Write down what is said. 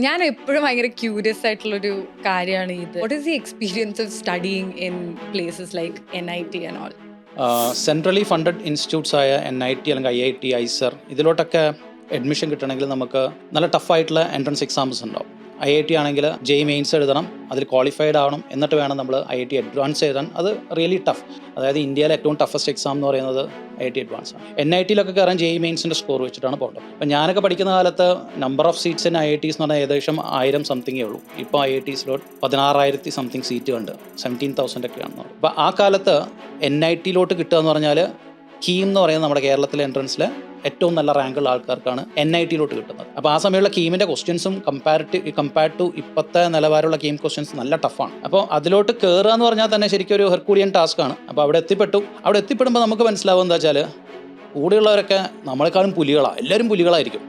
ഞാൻ എപ്പോഴും ഭയങ്കര ക്യൂരിയസ് ആയിട്ടുള്ളൊരു കാര്യമാണ് ഇത്. What is the experience of studying in places like NIT and all? Centrally funded institutes ആയ NIT അല്ലെങ്കിൽ IIT, ഐസർ ഇതിലോട്ടൊക്കെ അഡ്മിഷൻ കിട്ടണമെങ്കിൽ നമുക്ക് നല്ല ടഫായിട്ടുള്ള എൻട്രൻസ് എക്സാംസ് ഉണ്ടാവും. IIT ആണെങ്കിൽ JEE മെയിൻസ് എഴുതണം, അതിൽ ക്വാളിഫൈഡ് ആവണം, എന്നിട്ട് വേണം നമ്മൾ IIT അഡ്വാൻസ് എഴുതാൻ. അത് റിയലി ടഫ്. അതായത് ഇന്ത്യയിലെ ഏറ്റവും ടഫസ്റ്റ് എക്സാം എന്ന് പറയുന്നത് IIT അഡ്വാൻസ് ആണ്. NITയിലൊക്കെ കയറാൻ JEE മെയിൻസിൻ്റെ സ്കോർ വെച്ചിട്ടാണ് പോകേണ്ടത്. അപ്പം ഞാനൊക്കെ പഠിക്കുന്ന കാലത്ത് number of seats in IITs എന്ന് പറഞ്ഞാൽ ഏകദേശം 1000 സംതിങ്ങേ ഉള്ളൂ. ഇപ്പോൾ IITസിലോട്ട് 16,000 സംതിങ് സീറ്റ് ഉണ്ട്, 17,000 ഒക്കെയാണെന്ന് പറയും. അപ്പോൾ ആ കാലത്ത് NITയിലോട്ട് കിട്ടുക എന്ന് പറഞ്ഞാൽ കീം എന്ന് പറയുന്നത് നമ്മുടെ കേരളത്തിലെ എൻട്രൻസിൽ ഏറ്റവും നല്ല റാങ്കുള്ള ആൾക്കാർക്കാണ് NITയിലോട്ട് കിട്ടുന്നത്. അപ്പോൾ ആ സമയമുള്ള കീമിൻ്റെ ക്വസ്റ്റ്യൻസും കമ്പയർഡ് ടു ഇപ്പോഴത്തെ നിലവാരമുള്ള കീം ക്വസ്റ്റ്യൻസ് നല്ല ടഫാണ്. അപ്പോൾ അതിലോട്ട് കയറുക എന്ന് പറഞ്ഞാൽ തന്നെ ശരിക്കും ഒരു ഹെർക്കൂലിയൻ ടാസ്ക്കാണ്. അപ്പോൾ അവിടെ എത്തിപ്പെടുമ്പോൾ നമുക്ക് മനസ്സിലാവും എന്താ വെച്ചാൽ കൂടെയുള്ളവരൊക്കെ നമ്മളെക്കാളും പുലികളാണ്, എല്ലാവരും പുലികളായിരിക്കും.